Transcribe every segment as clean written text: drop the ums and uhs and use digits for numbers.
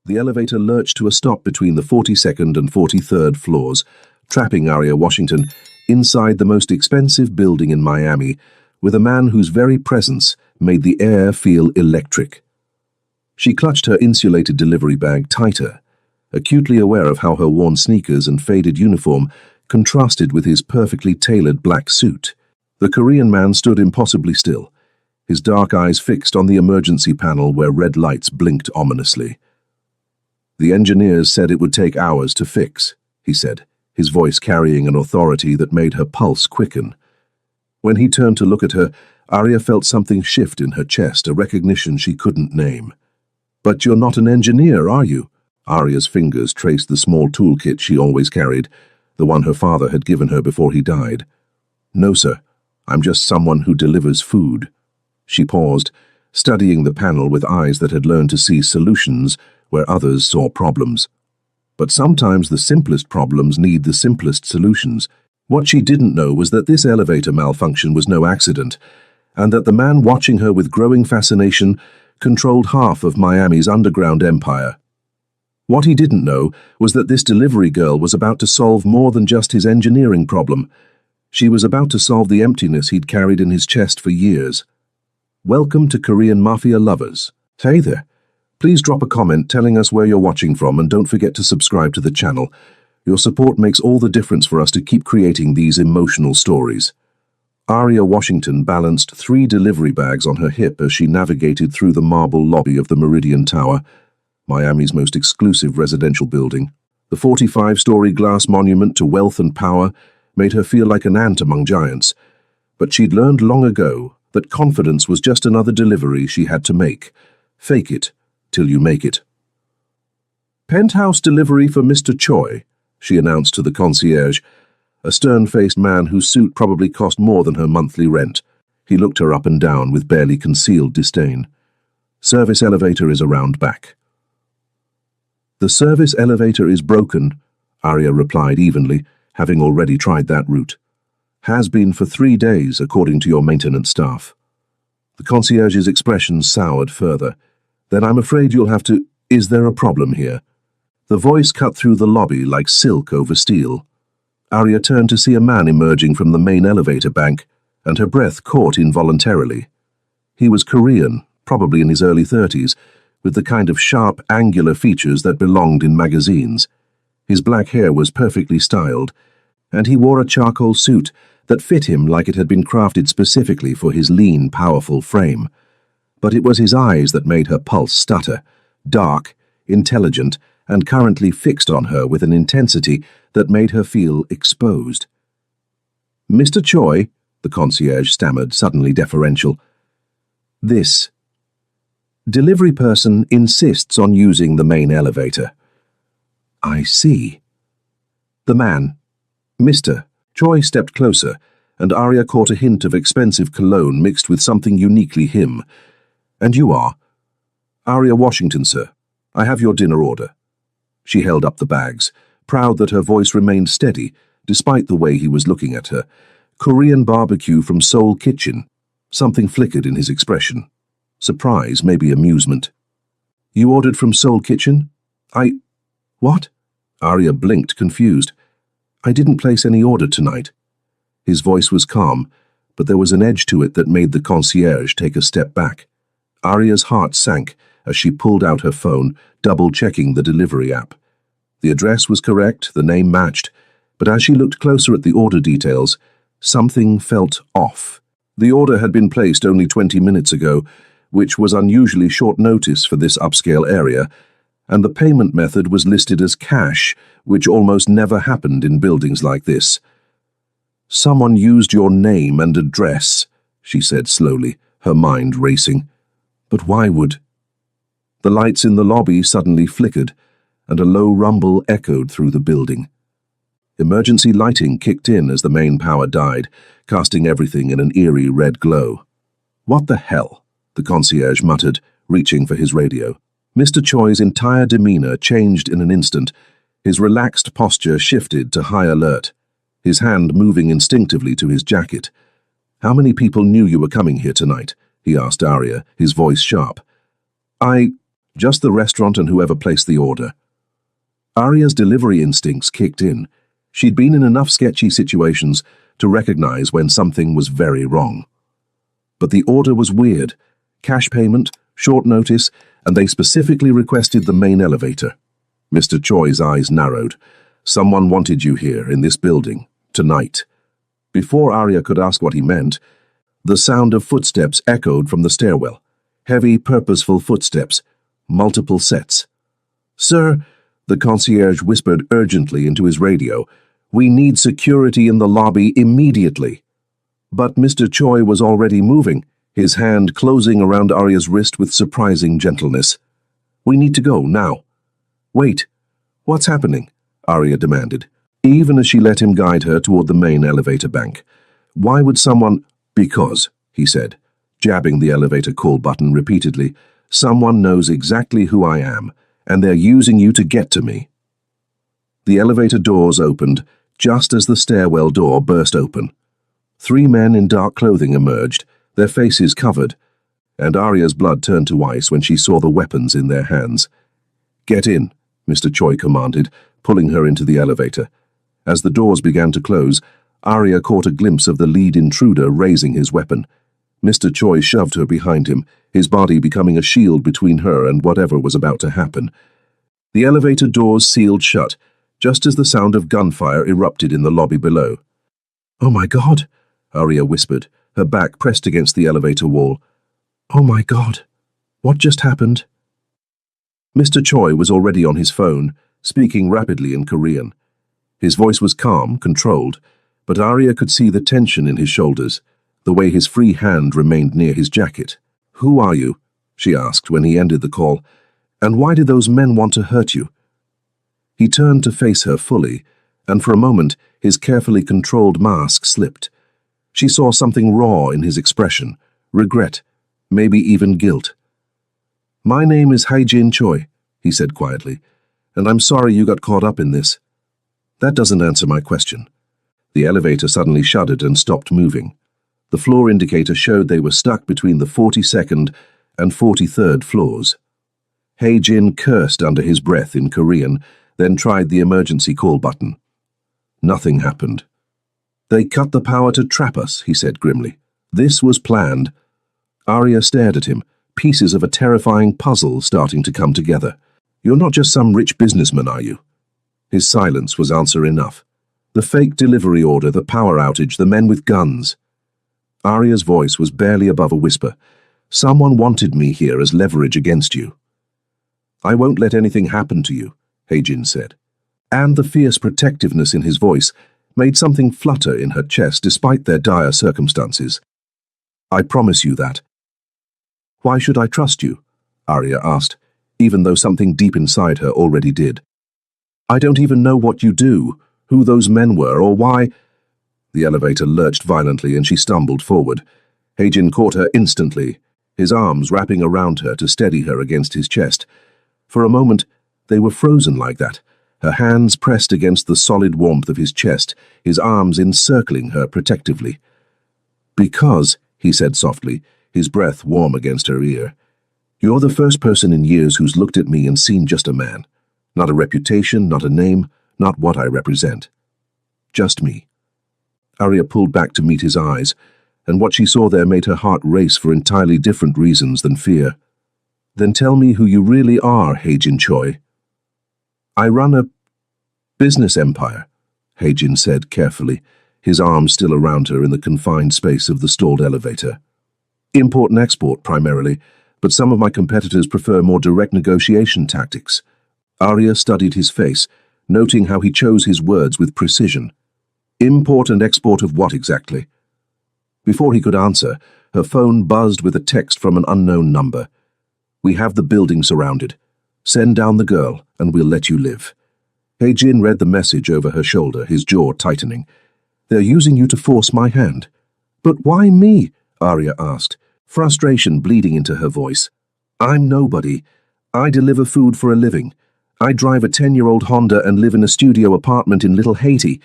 The elevator lurched to a stop between the 42nd and 43rd floors, trapping Aria Washington inside the most expensive building in Miami, with a man whose very presence made the air feel electric. She clutched her insulated delivery bag tighter, acutely aware of how her worn sneakers and faded uniform contrasted with his perfectly tailored black suit. The Korean man stood impossibly still, his dark eyes fixed on the emergency panel where red lights blinked ominously. "The engineers said it would take hours to fix," he said, his voice carrying an authority that made her pulse quicken. When he turned to look at her, Aria felt something shift in her chest, a recognition she couldn't name. "But you're not an engineer, are you?" Aria's fingers traced the small toolkit she always carried, the one her father had given her before he died. "No, sir. I'm just someone who delivers food." She paused, studying the panel with eyes that had learned to see solutions where others saw problems. But sometimes the simplest problems need the simplest solutions. What she didn't know was that this elevator malfunction was no accident, and that the man watching her with growing fascination controlled half of Miami's underground empire. What he didn't know was that this delivery girl was about to solve more than just his engineering problem. She was about to solve the emptiness he'd carried in his chest for years. Welcome to Korean Mafia lovers. Hey there. Please drop a comment telling us where you're watching from, and don't forget to subscribe to the channel. Your support makes all the difference for us to keep creating these emotional stories. Aria Washington balanced 3 delivery bags on her hip as she navigated through the marble lobby of the Meridian Tower, Miami's most exclusive residential building. The 45-story glass monument to wealth and power made her feel like an ant among giants, but she'd learned long ago that confidence was just another delivery she had to make. Fake it till you make it. "Penthouse delivery for Mr. Choi," she announced to the concierge, a stern-faced man whose suit probably cost more than her monthly rent. He looked her up and down with barely concealed disdain. "Service elevator is around back." "The service elevator is broken," Aria replied evenly, having already tried that route. "Has been for 3 days, according to your maintenance staff." The concierge's expression soured further. "Then I'm afraid you'll have to— Is there a problem here?" The voice cut through the lobby like silk over steel. Aria turned to see a man emerging from the main elevator bank, and her breath caught involuntarily. He was Korean, probably in his early 30s, with the kind of sharp, angular features that belonged in magazines. His black hair was perfectly styled, and he wore a charcoal suit that fit him like it had been crafted specifically for his lean, powerful frame. But it was his eyes that made her pulse stutter, dark, intelligent, and currently fixed on her with an intensity that made her feel exposed. "Mr. Choi," the concierge stammered, suddenly deferential. "This delivery person insists on using the main elevator." "I see." The man, Mr. Choi, stepped closer, and Aria caught a hint of expensive cologne mixed with something uniquely him. "And you are?" "Aria Washington, sir. I have your dinner order." She held up the bags, proud that her voice remained steady, despite the way he was looking at her. "Korean barbecue from Seoul Kitchen." Something flickered in his expression. Surprise, maybe amusement. "You ordered from Seoul Kitchen?" What?" Aria blinked, confused. "I didn't place any order tonight." His voice was calm, but there was an edge to it that made the concierge take a step back. Aria's heart sank as she pulled out her phone, double-checking the delivery app. The address was correct, the name matched, but as she looked closer at the order details, something felt off. The order had been placed only 20 minutes ago, which was unusually short notice for this upscale area, and the payment method was listed as cash, which almost never happened in buildings like this. "Someone used your name and address," she said slowly, her mind racing. "But why would—" The lights in the lobby suddenly flickered, and a low rumble echoed through the building. Emergency lighting kicked in as the main power died, casting everything in an eerie red glow. "What the hell?" the concierge muttered, reaching for his radio. Mr. Choi's entire demeanor changed in an instant. His relaxed posture shifted to high alert, his hand moving instinctively to his jacket. "How many people knew you were coming here tonight?" he asked Aria, his voice sharp. Just the restaurant and whoever placed the order. Arya's delivery instincts kicked in. She'd been in enough sketchy situations to recognize when something was very wrong. But the order was weird. Cash payment, short notice, and they specifically requested the main elevator. Mr. Choi's eyes narrowed. Someone wanted you here, in this building, tonight. Before Arya could ask what he meant, the sound of footsteps echoed from the stairwell. Heavy, purposeful footsteps. Multiple sets. "Sir," the concierge whispered urgently into his radio, "we need security in the lobby immediately." But Mr. Choi was already moving, his hand closing around Arya's wrist with surprising gentleness. "We need to go, now." "Wait, what's happening?" Arya demanded, even as she let him guide her toward the main elevator bank. "Why would someone—" "Because," he said, jabbing the elevator call button repeatedly, "someone knows exactly who I am, and they're using you to get to me." The elevator doors opened, just as the stairwell door burst open. 3 men in dark clothing emerged, their faces covered, and Arya's blood turned to ice when she saw the weapons in their hands. "Get in," Mr. Choi commanded, pulling her into the elevator. As the doors began to close, Arya caught a glimpse of the lead intruder raising his weapon. Mr. Choi shoved her behind him, his body becoming a shield between her and whatever was about to happen. The elevator doors sealed shut, just as the sound of gunfire erupted in the lobby below. "Oh my God," Arya whispered, her back pressed against the elevator wall. "Oh my God, what just happened?" Mr. Choi was already on his phone, speaking rapidly in Korean. His voice was calm, controlled, but Arya could see the tension in his shoulders, the way his free hand remained near his jacket. "Who are you?" she asked when he ended the call. "And why did those men want to hurt you?" He turned to face her fully, and for a moment his carefully controlled mask slipped. She saw something raw in his expression, regret, maybe even guilt. "My name is Hae-jin Choi," he said quietly, "and I'm sorry you got caught up in this." "That doesn't answer my question." The elevator suddenly shuddered and stopped moving. The floor indicator showed they were stuck between the 42nd and 43rd floors. Hae-jin cursed under his breath in Korean, then tried the emergency call button. Nothing happened. "They cut the power to trap us," he said grimly. "This was planned." Arya stared at him, pieces of a terrifying puzzle starting to come together. "You're not just some rich businessman, are you?" His silence was answer enough. "The fake delivery order, the power outage, the men with guns." Arya's voice was barely above a whisper. "Someone wanted me here as leverage against you." "I won't let anything happen to you," Hae-jin said. And the fierce protectiveness in his voice made something flutter in her chest despite their dire circumstances. "I promise you that." "Why should I trust you?" Arya asked, even though something deep inside her already did. "I don't even know what you do, who those men were, or why—" The elevator lurched violently and she stumbled forward. Hae-jin caught her instantly, his arms wrapping around her to steady her against his chest. For a moment, they were frozen like that, her hands pressed against the solid warmth of his chest, his arms encircling her protectively. "Because," he said softly, his breath warm against her ear, "you're the first person in years who's looked at me and seen just a man. Not a reputation, not a name, not what I represent. Just me." Arya pulled back to meet his eyes, and what she saw there made her heart race for entirely different reasons than fear. "Then tell me who you really are, Hae-jin Choi." "I run a business empire," Hae-jin said carefully, his arms still around her in the confined space of the stalled elevator. "Import and export primarily, but some of my competitors prefer more direct negotiation tactics." Arya studied his face, noting how he chose his words with precision. "Import and export of what exactly?" Before he could answer, her phone buzzed with a text from an unknown number. "We have the building surrounded. Send down the girl, and we'll let you live." Hae-jin read the message over her shoulder, his jaw tightening. "They're using you to force my hand." "But why me?" Arya asked, frustration bleeding into her voice. "I'm nobody. I deliver food for a living. I drive a 10-year-old Honda and live in a studio apartment in Little Haiti.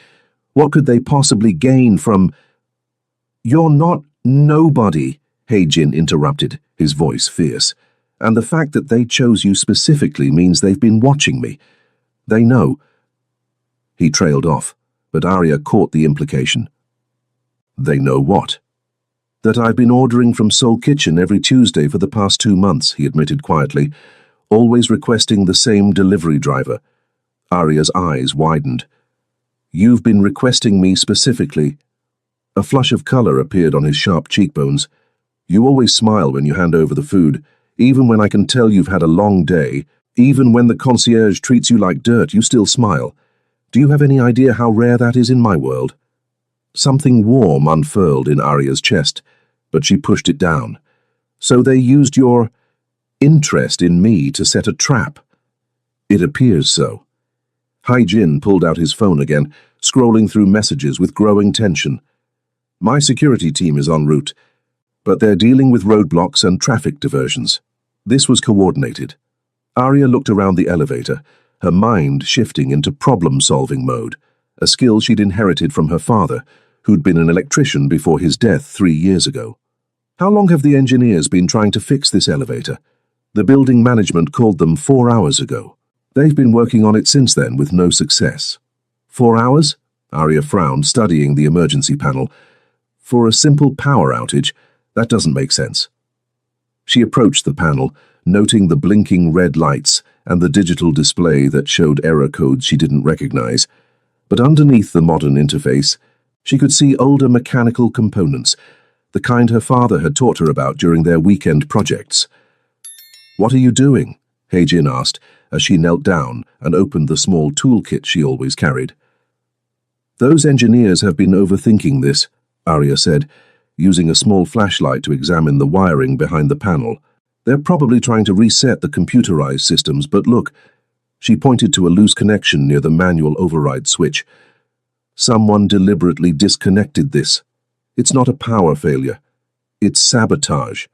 What could they possibly gain from—" "You're not nobody," Hae-jin interrupted, his voice fierce. And the fact that they chose you specifically means they've been watching me. They know. He trailed off, but Arya caught the implication. They know what? That I've been ordering from Soul Kitchen every Tuesday for the past 2 months, he admitted quietly, always requesting the same delivery driver. Arya's eyes widened. You've been requesting me specifically. A flush of color appeared on his sharp cheekbones. You always smile when you hand over the food, even when I can tell you've had a long day. Even when the concierge treats you like dirt, you still smile. Do you have any idea how rare that is in my world? Something warm unfurled in Arya's chest, but she pushed it down. So they used your interest in me to set a trap. It appears so. Hai-Jin pulled out his phone again, scrolling through messages with growing tension. My security team is en route, but they're dealing with roadblocks and traffic diversions. This was coordinated. Arya looked around the elevator, her mind shifting into problem-solving mode, a skill she'd inherited from her father, who'd been an electrician before his death 3 years ago. How long have the engineers been trying to fix this elevator? The building management called them 4 hours ago. They've been working on it since then with no success. 4 hours? Arya frowned, studying the emergency panel. For a simple power outage, that doesn't make sense. She approached the panel, noting the blinking red lights and the digital display that showed error codes she didn't recognize. But underneath the modern interface, she could see older mechanical components, the kind her father had taught her about during their weekend projects. What are you doing? Hai-Jin asked, as she knelt down and opened the small toolkit she always carried. Those engineers have been overthinking this, Arya said, using a small flashlight to examine the wiring behind the panel. They're probably trying to reset the computerized systems, but look. She pointed to a loose connection near the manual override switch. Someone deliberately disconnected this. It's not a power failure. It's sabotage.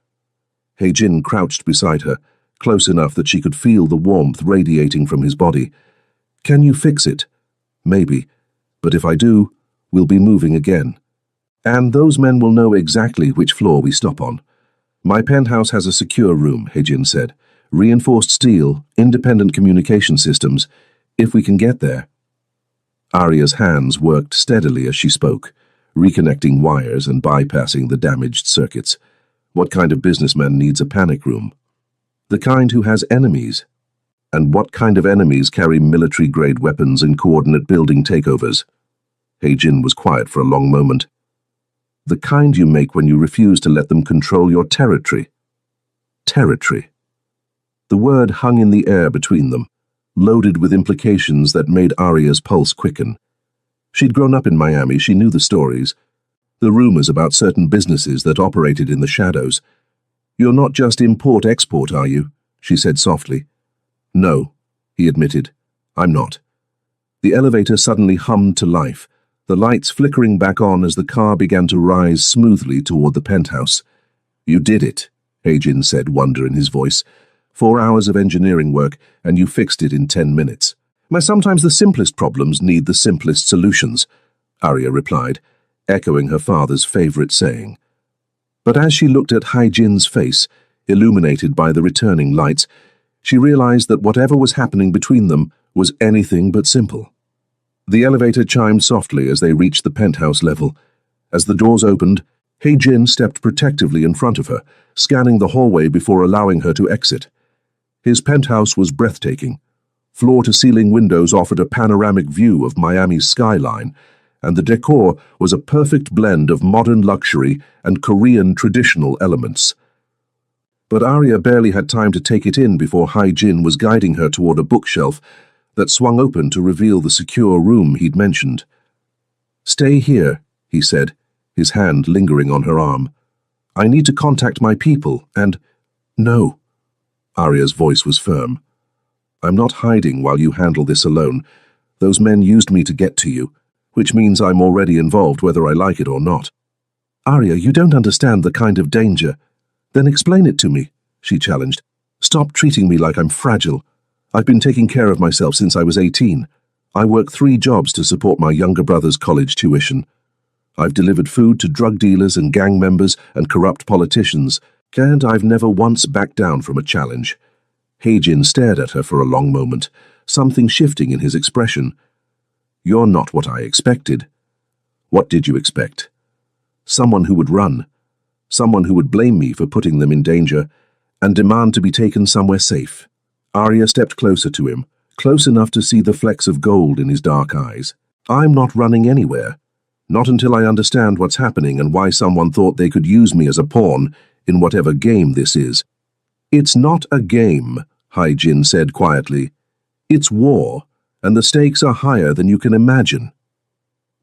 Hai-Jin crouched beside her, close enough that she could feel the warmth radiating from his body. Can you fix it? Maybe. But if I do, we'll be moving again. And those men will know exactly which floor we stop on. My penthouse has a secure room, Hai-Jin said. Reinforced steel, independent communication systems, if we can get there. Arya's hands worked steadily as she spoke, reconnecting wires and bypassing the damaged circuits. What kind of businessman needs a panic room? The kind who has enemies. And what kind of enemies carry military-grade weapons and coordinate building takeovers? Hai-Jin was quiet for a long moment. The kind you make when you refuse to let them control your territory. Territory. The word hung in the air between them, loaded with implications that made Arya's pulse quicken. She'd grown up in Miami, she knew the stories, the rumors about certain businesses that operated in the shadows. You're not just import-export, are you? She said softly. No, he admitted. I'm not. The elevator suddenly hummed to life, the lights flickering back on as the car began to rise smoothly toward the penthouse. You did it, Hai-Jin said, wonder in his voice. 4 hours of engineering work, and you fixed it in 10 minutes. Sometimes the simplest problems need the simplest solutions, Arya replied, echoing her father's favorite saying. But as she looked at Hai-Jin's face, illuminated by the returning lights, she realized that whatever was happening between them was anything but simple. The elevator chimed softly as they reached the penthouse level. As the doors opened, Hai-Jin stepped protectively in front of her, scanning the hallway before allowing her to exit. His penthouse was breathtaking. Floor-to-ceiling windows offered a panoramic view of Miami's skyline, and the decor was a perfect blend of modern luxury and Korean traditional elements. But Arya barely had time to take it in before Hai-Jin was guiding her toward a bookshelf that swung open to reveal the secure room he'd mentioned. Stay here, he said, his hand lingering on her arm. I need to contact my people, and— No. Arya's voice was firm. I'm not hiding while you handle this alone. Those men used me to get to you, which means I'm already involved whether I like it or not. Arya, you don't understand the kind of danger. Then explain it to me, she challenged. Stop treating me like I'm fragile. I've been taking care of myself since I was 18. I work 3 jobs to support my younger brother's college tuition. I've delivered food to drug dealers and gang members and corrupt politicians, And I've never once backed down from a challenge. Heijin stared at her for a long moment, something shifting in his expression. You're not what I expected. What did you expect? Someone who would run. Someone who would blame me for putting them in danger and demand to be taken somewhere safe. Arya stepped closer to him, close enough to see the flecks of gold in his dark eyes. I'm not running anywhere. Not until I understand what's happening and why someone thought they could use me as a pawn in whatever game this is. It's not a game, Heijin said quietly. It's war, and the stakes are higher than you can imagine.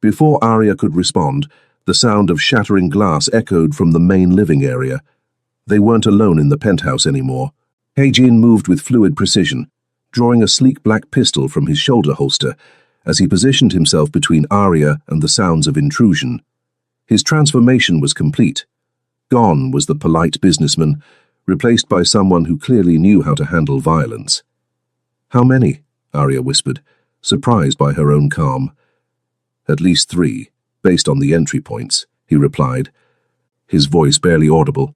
Before Arya could respond, the sound of shattering glass echoed from the main living area. They weren't alone in the penthouse anymore. Heijin moved with fluid precision, drawing a sleek black pistol from his shoulder holster as he positioned himself between Arya and the sounds of intrusion. His transformation was complete. Gone was the polite businessman, replaced by someone who clearly knew how to handle violence. How many? Arya whispered, surprised by her own calm. At least 3, based on the entry points, he replied, his voice barely audible.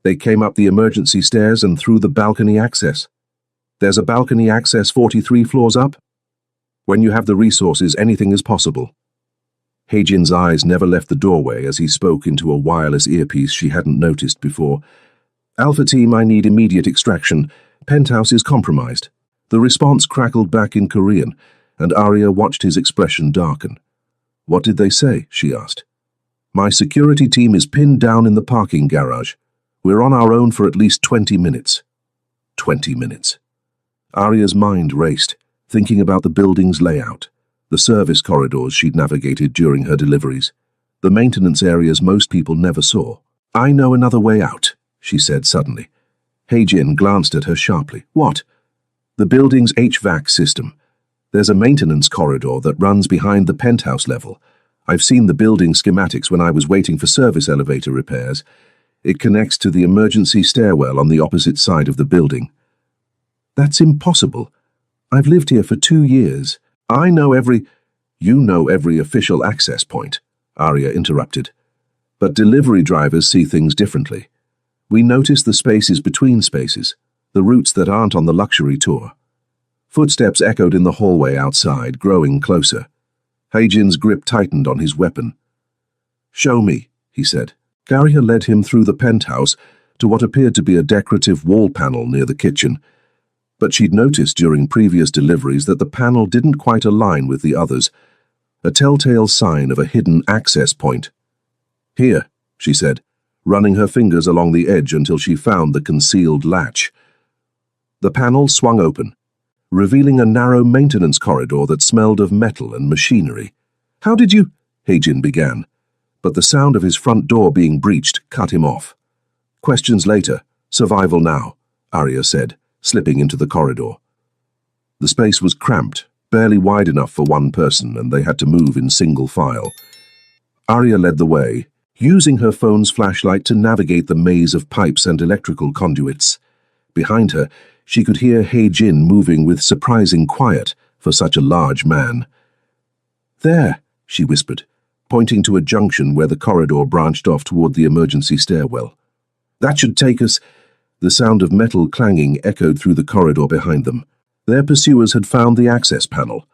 They came up the emergency stairs and through the balcony access. There's a balcony access 43 floors up. When you have the resources, anything is possible. Heijin's eyes never left the doorway as he spoke into a wireless earpiece she hadn't noticed before. Alpha Team, I need immediate extraction. Penthouse is compromised. The response crackled back in Korean, and Arya watched his expression darken. What did they say? She asked. My security team is pinned down in the parking garage. We're on our own for at least 20 minutes. 20 minutes. Arya's mind raced, thinking about the building's layout, the service corridors she'd navigated during her deliveries, the maintenance areas most people never saw. I know another way out, she said suddenly. Heijin glanced at her sharply. What? The building's HVAC system. There's a maintenance corridor that runs behind the penthouse level. I've seen the building schematics when I was waiting for service elevator repairs. It connects to the emergency stairwell on the opposite side of the building. That's impossible. I've lived here for 2 years. You know every official access point, Arya interrupted. But delivery drivers see things differently. We notice the spaces between spaces, the routes that aren't on the luxury tour. Footsteps echoed in the hallway outside, growing closer. Heijin's grip tightened on his weapon. Show me, he said. Arya led him through the penthouse to what appeared to be a decorative wall panel near the kitchen. But she'd noticed during previous deliveries that the panel didn't quite align with the others, a telltale sign of a hidden access point. Here, she said, running her fingers along the edge until she found the concealed latch. The panel swung open, revealing a narrow maintenance corridor that smelled of metal and machinery. How did you? Heijin began, but the sound of his front door being breached cut him off. Questions later, survival now, Arya said, slipping into the corridor. The space was cramped, barely wide enough for one person, and they had to move in single file. Arya led the way, using her phone's flashlight to navigate the maze of pipes and electrical conduits. Behind her, she could hear Heijin moving with surprising quiet for such a large man. There, she whispered, pointing to a junction where the corridor branched off toward the emergency stairwell. That should take us. The sound of metal clanging echoed through the corridor behind them. Their pursuers had found the access panel.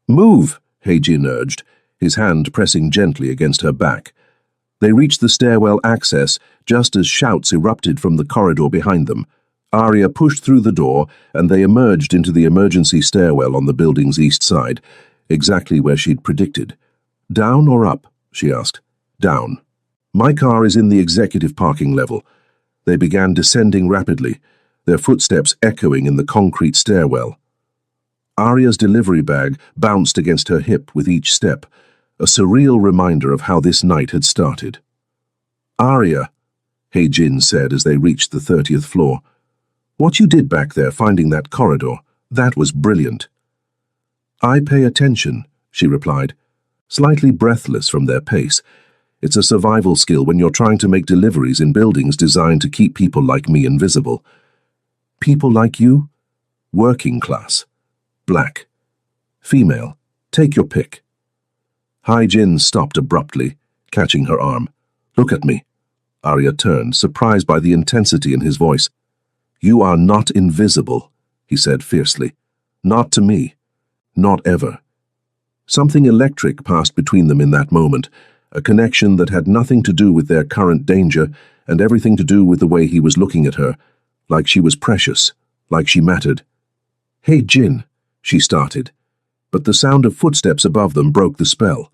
Move, Heijin urged, his hand pressing gently against her back. They reached the stairwell access just as shouts erupted from the corridor behind them. Arya pushed through the door, and they emerged into the emergency stairwell on the building's east side, exactly where she'd predicted. Down or up? She asked. Down. My car is in the executive parking level. They began descending rapidly, their footsteps echoing in the concrete stairwell. Arya's delivery bag bounced against her hip with each step, a surreal reminder of how this night had started. Arya, Heijin said as they reached the 30th floor. What you did back there finding that corridor, that was brilliant. I pay attention, she replied, slightly breathless from their pace. It's a survival skill when you're trying to make deliveries in buildings designed to keep people like me invisible. People like you? Working class. Black. Female. Take your pick. Heijin stopped abruptly, catching her arm. Look at me. Arya turned, surprised by the intensity in his voice. "You are not invisible," he said fiercely. "Not to me. Not ever." Something electric passed between them in that moment, a connection that had nothing to do with their current danger and everything to do with the way he was looking at her, like she was precious, like she mattered. "Hey, Jin," she started, but the sound of footsteps above them broke the spell.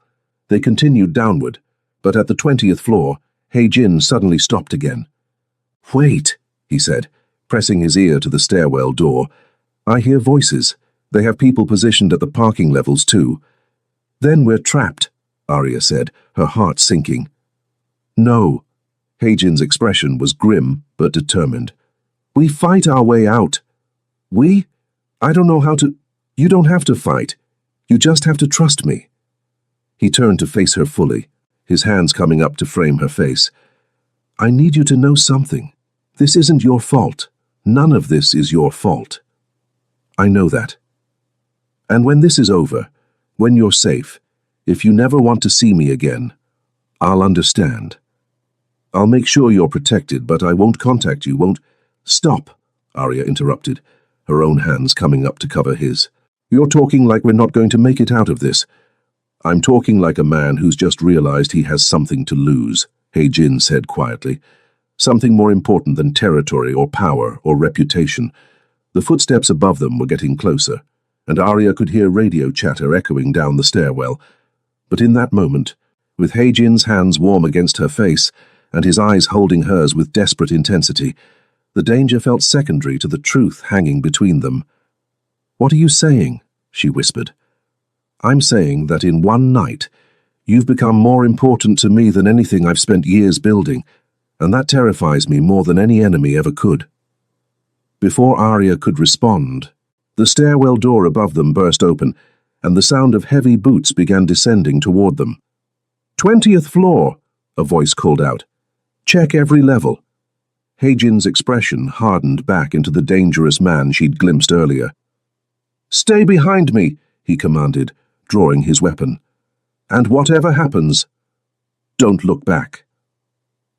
They continued downward, but at the 20th floor, Hey Jin suddenly stopped again. "Wait," he said, pressing his ear to the stairwell door. "I hear voices. They have people positioned at the parking levels too." "Then we're trapped," Arya said, her heart sinking. "No." Heijin's expression was grim but determined. "We fight our way out." "We? I don't know how to—" "You don't have to fight. You just have to trust me." He turned to face her fully, his hands coming up to frame her face. "I need you to know something. This isn't your fault. None of this is your fault. I know that. And when this is over, when you're safe, if you never want to see me again, I'll understand. I'll make sure you're protected, but I won't contact you, won't—" "Stop," Arya interrupted, her own hands coming up to cover his. "You're talking like we're not going to make it out of this." "I'm talking like a man who's just realized he has something to lose," Heijin said quietly. "Something more important than territory or power or reputation." The footsteps above them were getting closer, and Arya could hear radio chatter echoing down the stairwell. But in that moment, with Heijin's hands warm against her face and his eyes holding hers with desperate intensity, the danger felt secondary to the truth hanging between them. "What are you saying?" she whispered. "I'm saying that in one night, you've become more important to me than anything I've spent years building, and that terrifies me more than any enemy ever could." Before Arya could respond, the stairwell door above them burst open, and the sound of heavy boots began descending toward them. "20th floor," a voice called out. "Check every level." Heijin's expression hardened back into the dangerous man she'd glimpsed earlier. "Stay behind me," he commanded, drawing his weapon. "And whatever happens, don't look back."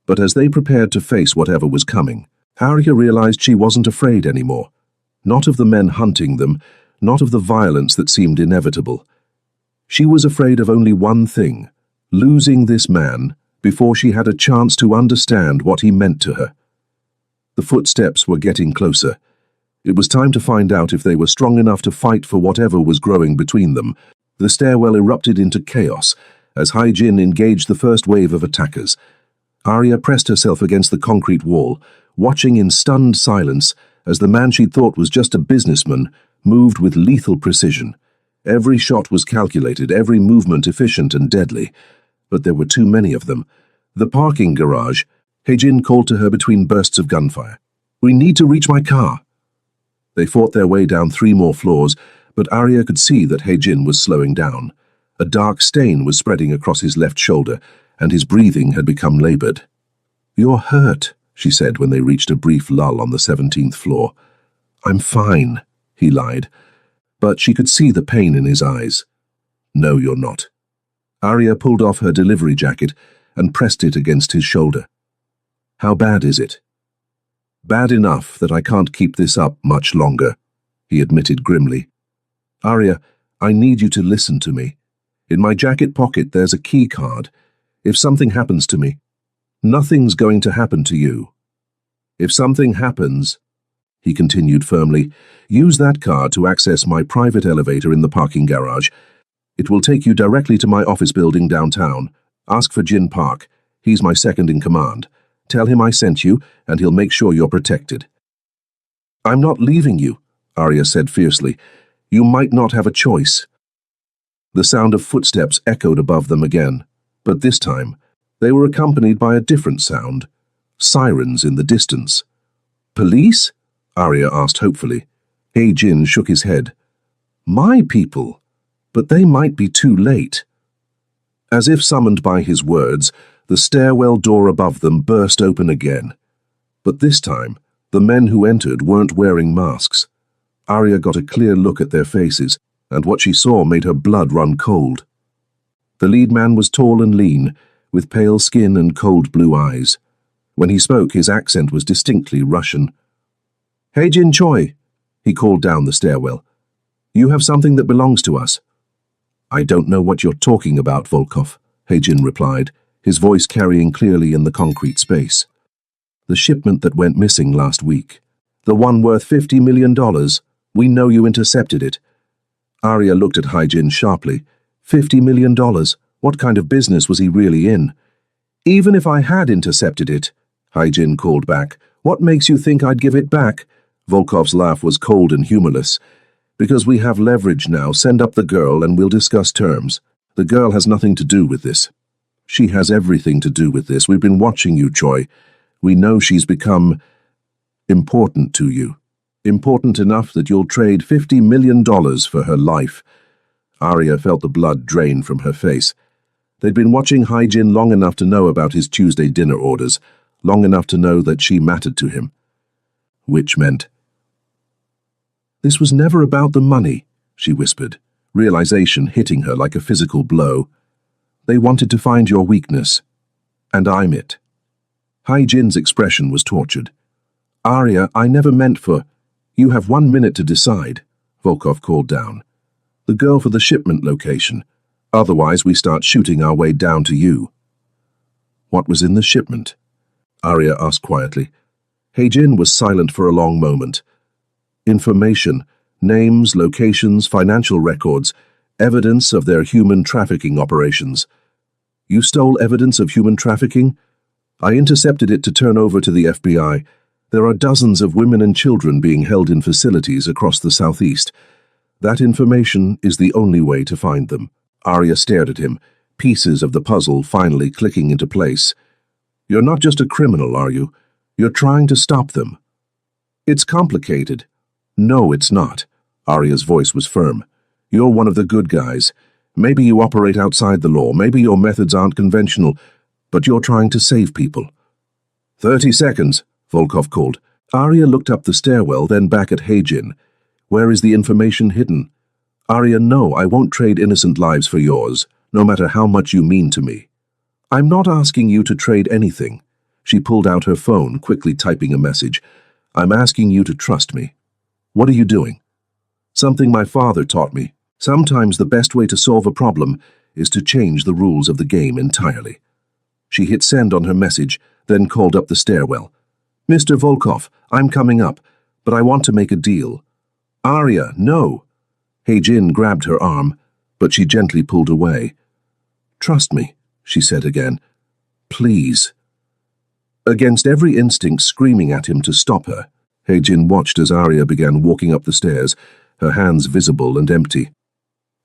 But as they prepared to face whatever was coming, Arya realized she wasn't afraid anymore. Not of the men hunting them, not of the violence that seemed inevitable. She was afraid of only one thing: losing this man before she had a chance to understand what he meant to her. The footsteps were getting closer. It was time to find out if they were strong enough to fight for whatever was growing between them. The stairwell erupted into chaos as Heijin engaged the first wave of attackers. Arya pressed herself against the concrete wall, watching in stunned silence as the man she'd thought was just a businessman moved with lethal precision. Every shot was calculated, every movement efficient and deadly. But there were too many of them. The parking garage. Heijin called to her between bursts of gunfire. "We need to reach my car." They fought their way down 3 more floors, but Arya could see that Heijin was slowing down. A dark stain was spreading across his left shoulder, and his breathing had become labored. "You're hurt," she said when they reached a brief lull on the 17th floor. "I'm fine," he lied, but she could see the pain in his eyes. "No, you're not." Arya pulled off her delivery jacket and pressed it against his shoulder. "How bad is it?" "Bad enough that I can't keep this up much longer," he admitted grimly. "Arya, I need you to listen to me. In my jacket pocket there's a key card. If something happens to me, nothing's going to happen to you. If something happens," he continued firmly, "use that card to access my private elevator in the parking garage. It will take you directly to my office building downtown. Ask for Jin Park. He's my second in command. Tell him I sent you, and he'll make sure you're protected." "I'm not leaving you," Arya said fiercely. "You might not have a choice." The sound of footsteps echoed above them again, but this time they were accompanied by a different sound. Sirens in the distance. "Police?" Arya asked hopefully. Jin shook his head. "My people? But they might be too late." As if summoned by his words, the stairwell door above them burst open again. But this time, the men who entered weren't wearing masks. Arya got a clear look at their faces, and what she saw made her blood run cold. The lead man was tall and lean, with pale skin and cold blue eyes. When he spoke, his accent was distinctly Russian. "Hey-Jin Choi," he called down the stairwell. "You have something that belongs to us." "I don't know what you're talking about, Volkov," Hey-Jin replied, his voice carrying clearly in the concrete space. "The shipment that went missing last week. The one worth $50 million. We know you intercepted it." Arya looked at Hai-Jin sharply. $50 million? What kind of business was he really in? "Even if I had intercepted it," Hai-Jin called back, "what makes you think I'd give it back?" Volkov's laugh was cold and humorless. "Because we have leverage now. Send up the girl and we'll discuss terms." "The girl has nothing to do with this." "She has everything to do with this. We've been watching you, Choi. We know she's become important to you. Important enough that you'll trade $50 million for her life." Arya felt the blood drain from her face. They'd been watching Hai-Jin long enough to know about his Tuesday dinner orders, long enough to know that she mattered to him. Which meant... "This was never about the money," she whispered, realization hitting her like a physical blow. "They wanted to find your weakness. And I'm it." Hai-Jin's expression was tortured. "Arya, I never meant for..." "You have 1 minute to decide," Volkov called down. "The girl for the shipment location. Otherwise we start shooting our way down to you." "What was in the shipment?" Arya asked quietly. Hai-Jin was silent for a long moment. "Information, names, locations, financial records, evidence of their human trafficking operations." "You stole evidence of human trafficking?" "I intercepted it to turn over to the FBI. There are dozens of women and children being held in facilities across the southeast. That information is the only way to find them." Arya stared at him, pieces of the puzzle finally clicking into place. "You're not just a criminal, are you? You're trying to stop them." "It's complicated." "No, it's not." Arya's voice was firm. "You're one of the good guys. Maybe you operate outside the law, maybe your methods aren't conventional, but you're trying to save people." 30 seconds, Volkov called. Arya looked up the stairwell, then back at Hai-Jin. "Where is the information hidden?" "Arya, no, I won't trade innocent lives for yours, no matter how much you mean to me." "I'm not asking you to trade anything." She pulled out her phone, quickly typing a message. "I'm asking you to trust me." "What are you doing?" "Something my father taught me. Sometimes the best way to solve a problem is to change the rules of the game entirely." She hit send on her message, then called up the stairwell. "Mr. Volkov, I'm coming up, but I want to make a deal." "Arya, no." Hai-Jin grabbed her arm, but she gently pulled away. "Trust me," she said again. "Please." Against every instinct screaming at him to stop her, Hai-Jin watched as Arya began walking up the stairs, her hands visible and empty.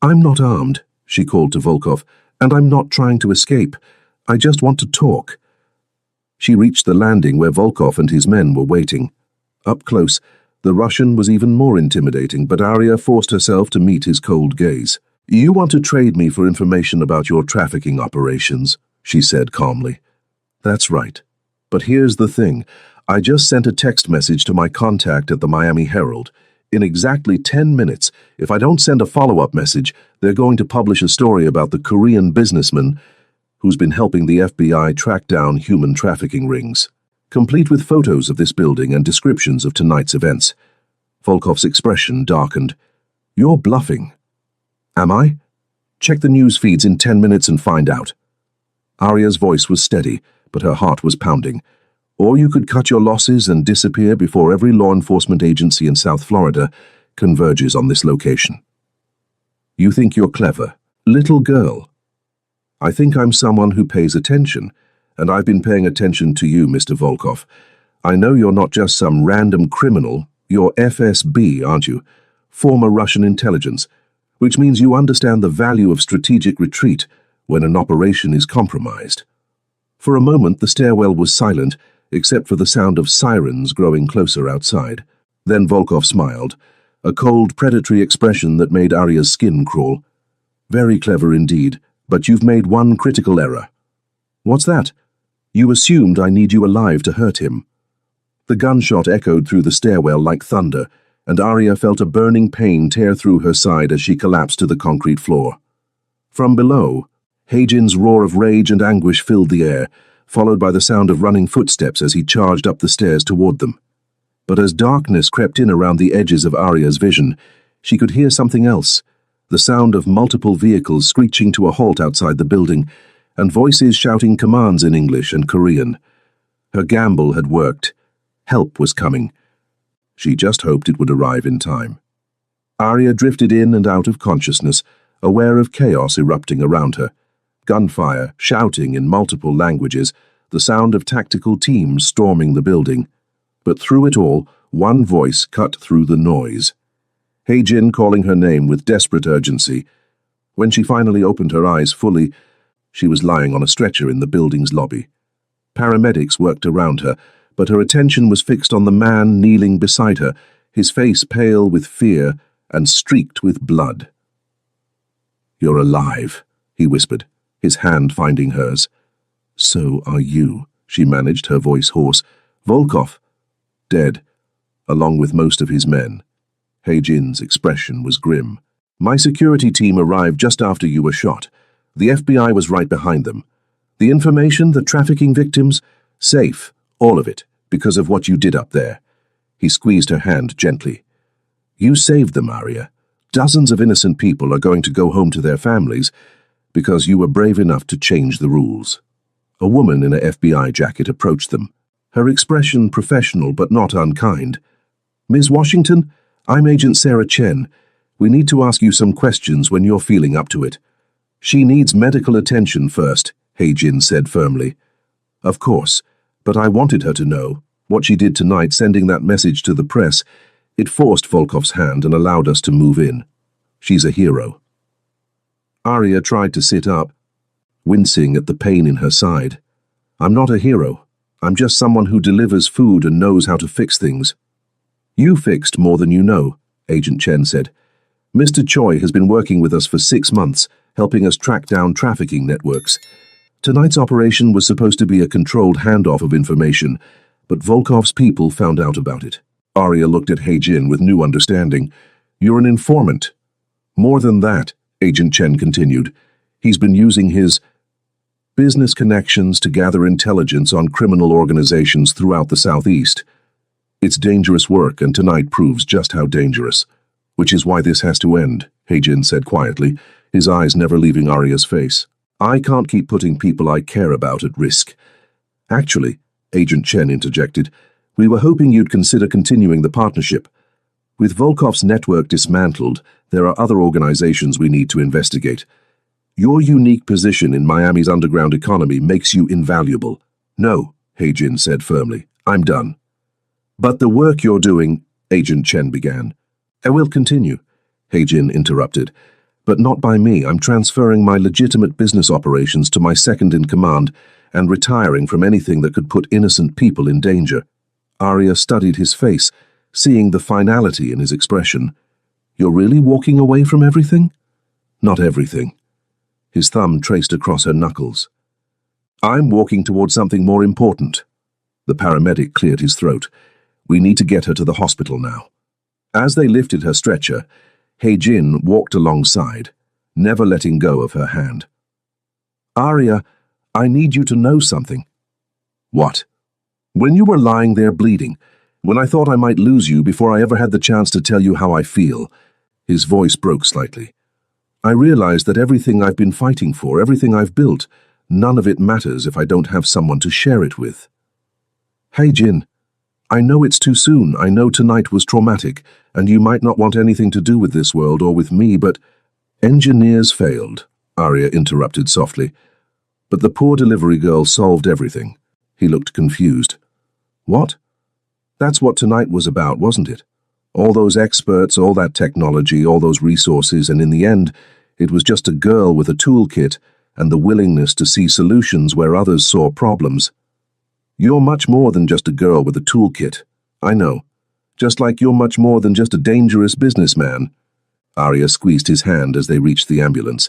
"I'm not armed," she called to Volkov, "and I'm not trying to escape. I just want to talk." She reached the landing where Volkov and his men were waiting. Up close, the Russian was even more intimidating, but Arya forced herself to meet his cold gaze. "You want to trade me for information about your trafficking operations," she said calmly. "That's right. But here's the thing. I just sent a text message to my contact at the Miami Herald. In exactly 10 minutes, if I don't send a follow-up message, they're going to publish a story about the Korean businessman who's been helping the FBI track down human trafficking rings, complete with photos of this building and descriptions of tonight's events." Volkov's expression darkened. "You're bluffing." "Am I? Check the news feeds in 10 minutes and find out." Arya's voice was steady, but her heart was pounding. "Or you could cut your losses and disappear before every law enforcement agency in South Florida converges on this location." "You think you're clever. Little girl." "I think I'm someone who pays attention, and I've been paying attention to you, Mr. Volkov. I know you're not just some random criminal. You're FSB, aren't you? Former Russian intelligence, which means you understand the value of strategic retreat when an operation is compromised." For a moment, the stairwell was silent, except for the sound of sirens growing closer outside. Then Volkov smiled, a cold, predatory expression that made Arya's skin crawl. "Very clever indeed, but you've made one critical error." "What's that?" "You assumed I need you alive to hurt him." The gunshot echoed through the stairwell like thunder, and Arya felt a burning pain tear through her side as she collapsed to the concrete floor. From below, Hai-Jin's roar of rage and anguish filled the air, followed by the sound of running footsteps as he charged up the stairs toward them. But as darkness crept in around the edges of Arya's vision, she could hear something else, the sound of multiple vehicles screeching to a halt outside the building, and voices shouting commands in English and Korean. Her gamble had worked. Help was coming. She just hoped it would arrive in time. Arya drifted in and out of consciousness, aware of chaos erupting around her. Gunfire, shouting in multiple languages, the sound of tactical teams storming the building. But through it all, one voice cut through the noise. Heijin calling her name with desperate urgency. When she finally opened her eyes fully, she was lying on a stretcher in the building's lobby. Paramedics worked around her, but her attention was fixed on the man kneeling beside her, his face pale with fear and streaked with blood. "You're alive," he whispered, his hand finding hers. "So are you," she managed, her voice hoarse. "Volkov, dead, along with most of his men." Heijin's expression was grim. "My security team arrived just after you were shot. The FBI was right behind them. The information, the trafficking victims, safe, all of it, because of what you did up there." He squeezed her hand gently. "You saved them, Arya. Dozens of innocent people are going to go home to their families because you were brave enough to change the rules." A woman in a FBI jacket approached them, her expression professional but not unkind. "Ms. Washington, I'm Agent Sarah Chen. We need to ask you some questions when you're feeling up to it." "She needs medical attention first," Heijin said firmly. "Of course, but I wanted her to know. What she did tonight, sending that message to the press, it forced Volkov's hand and allowed us to move in. She's a hero." Arya tried to sit up, wincing at the pain in her side. "I'm not a hero. I'm just someone who delivers food and knows how to fix things." "You fixed more than you know," Agent Chen said. "Mr. Choi has been working with us for 6 months, helping us track down trafficking networks. Tonight's operation was supposed to be a controlled handoff of information, but Volkov's people found out about it." Arya looked at Heijin with new understanding. "You're an informant." "More than that," Agent Chen continued. "He's been using his business connections to gather intelligence on criminal organizations throughout the Southeast. It's dangerous work, and tonight proves just how dangerous. Which is why this has to end," Heijin said quietly, his eyes never leaving Arya's face. "I can't keep putting people I care about at risk." "Actually," Agent Chen interjected, "we were hoping you'd consider continuing the partnership. With Volkov's network dismantled, there are other organizations we need to investigate. Your unique position in Miami's underground economy makes you invaluable." "No," Heijin said firmly, "I'm done." "But the work you're doing," Agent Chen began. "I will continue," Heijin interrupted. "But not by me. I'm transferring my legitimate business operations to my second-in-command and retiring from anything that could put innocent people in danger." Arya studied his face, seeing the finality in his expression. "You're really walking away from everything?" "Not everything." His thumb traced across her knuckles. "I'm walking toward something more important." The paramedic cleared his throat. "We need to get her to the hospital now." As they lifted her stretcher, Heijin walked alongside, never letting go of her hand. "Arya, I need you to know something." "What?" "When you were lying there bleeding, when I thought I might lose you before I ever had the chance to tell you how I feel," his voice broke slightly, "I realized that everything I've been fighting for, everything I've built, none of it matters if I don't have someone to share it with." "Heijin, I know it's too soon. I know tonight was traumatic, and you might not want anything to do with this world or with me, but—" "Engineers failed," Arya interrupted softly. "But the poor delivery girl solved everything." He looked confused. "What?" "That's what tonight was about, wasn't it? All those experts, all that technology, all those resources, and in the end, it was just a girl with a toolkit and the willingness to see solutions where others saw problems. You're much more than just a girl with a toolkit. I know. Just like you're much more than just a dangerous businessman." Arya squeezed his hand as they reached the ambulance.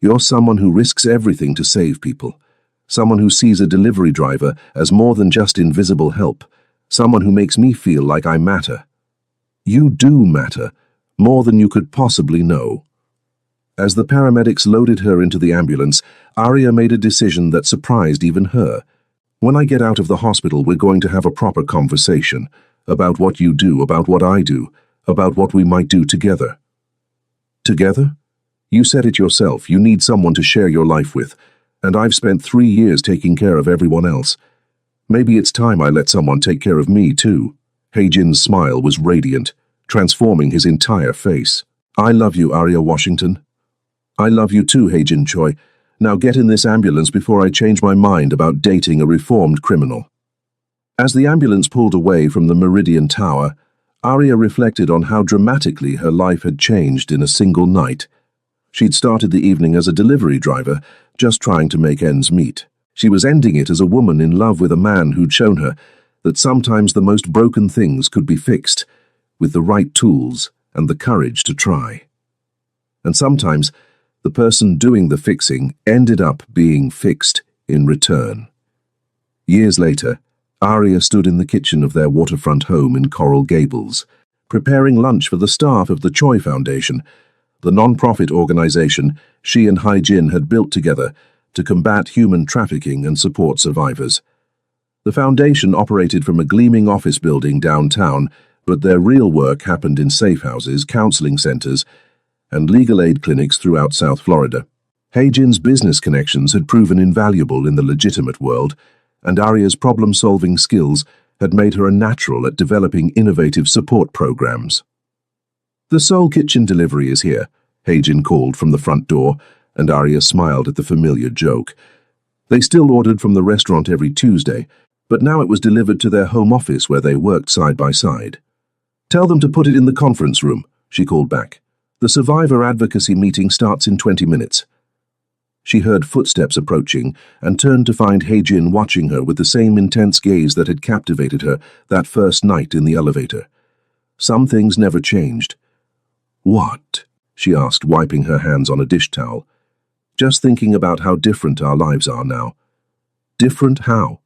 "You're someone who risks everything to save people. Someone who sees a delivery driver as more than just invisible help. Someone who makes me feel like I matter. You do matter, more than you could possibly know." As the paramedics loaded her into the ambulance, Arya made a decision that surprised even her. When I get out of the hospital, we're going to have a proper conversation about what you do, about what I do, about what we might do together. Together? You said it yourself, you need someone to share your life with, and I've spent 3 years taking care of everyone else. Maybe it's time I let someone take care of me too. Heijin's smile was radiant, transforming his entire face. I love you, Arya Washington. I love you too, Heijin Choi. Now get in this ambulance before I change my mind about dating a reformed criminal. As the ambulance pulled away from the Meridian Tower, Arya reflected on how dramatically her life had changed in a single night. She'd started the evening as a delivery driver, just trying to make ends meet. She was ending it as a woman in love with a man who'd shown her that sometimes the most broken things could be fixed, with the right tools and the courage to try. And sometimes, the person doing the fixing ended up being fixed in return. Years later, Arya stood in the kitchen of their waterfront home in Coral Gables, preparing lunch for the staff of the Choi Foundation, the non-profit organization she and Heijin had built together to combat human trafficking and support survivors. The foundation operated from a gleaming office building downtown, but their real work happened in safe houses, counseling centers, and legal aid clinics throughout South Florida. Heijin's business connections had proven invaluable in the legitimate world, and Arya's problem-solving skills had made her a natural at developing innovative support programs. The Seoul Kitchen delivery is here, Heijin called from the front door, and Arya smiled at the familiar joke. They still ordered from the restaurant every Tuesday, but now it was delivered to their home office where they worked side by side. Tell them to put it in the conference room, she called back. The survivor advocacy meeting starts in 20 minutes. She heard footsteps approaching and turned to find Heijin watching her with the same intense gaze that had captivated her that first night in the elevator. Some things never changed. What? She asked, wiping her hands on a dish towel. Just thinking about how different our lives are now. Different how?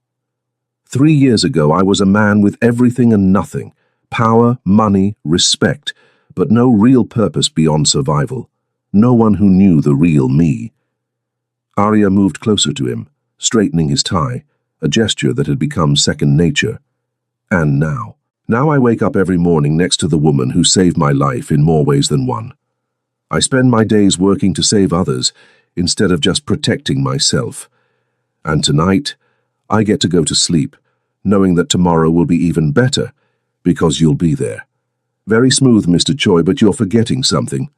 3 years ago, I was a man with everything and nothing. Power, money, respect, but no real purpose beyond survival. No one who knew the real me. Arya moved closer to him, straightening his tie, a gesture that had become second nature. And now I wake up every morning next to the woman who saved my life in more ways than one. I spend my days working to save others instead of just protecting myself. And tonight, I get to go to sleep, knowing that tomorrow will be even better, because you'll be there. Very smooth, Mr. Choi, but you're forgetting something.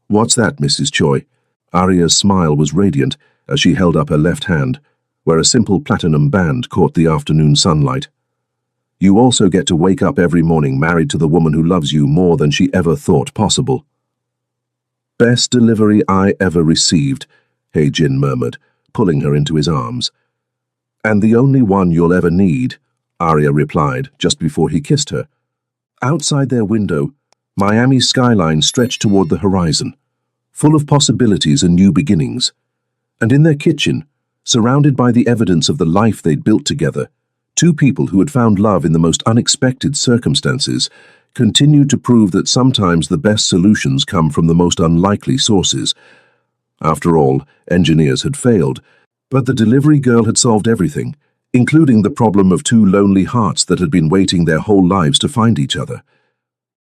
What's that, Mrs. Choi? Arya's smile was radiant as she held up her left hand, where a simple platinum band caught the afternoon sunlight. You also get to wake up every morning married to the woman who loves you more than she ever thought possible. Best delivery I ever received, Heijin murmured, pulling her into his arms. And the only one you'll ever need, Arya replied just before he kissed her. Outside their window, Miami's skyline stretched toward the horizon, full of possibilities and new beginnings. And in their kitchen, surrounded by the evidence of the life they'd built together, two people who had found love in the most unexpected circumstances continued to prove that sometimes the best solutions come from the most unlikely sources. After all, engineers had failed, but the delivery girl had solved everything, including the problem of two lonely hearts that had been waiting their whole lives to find each other.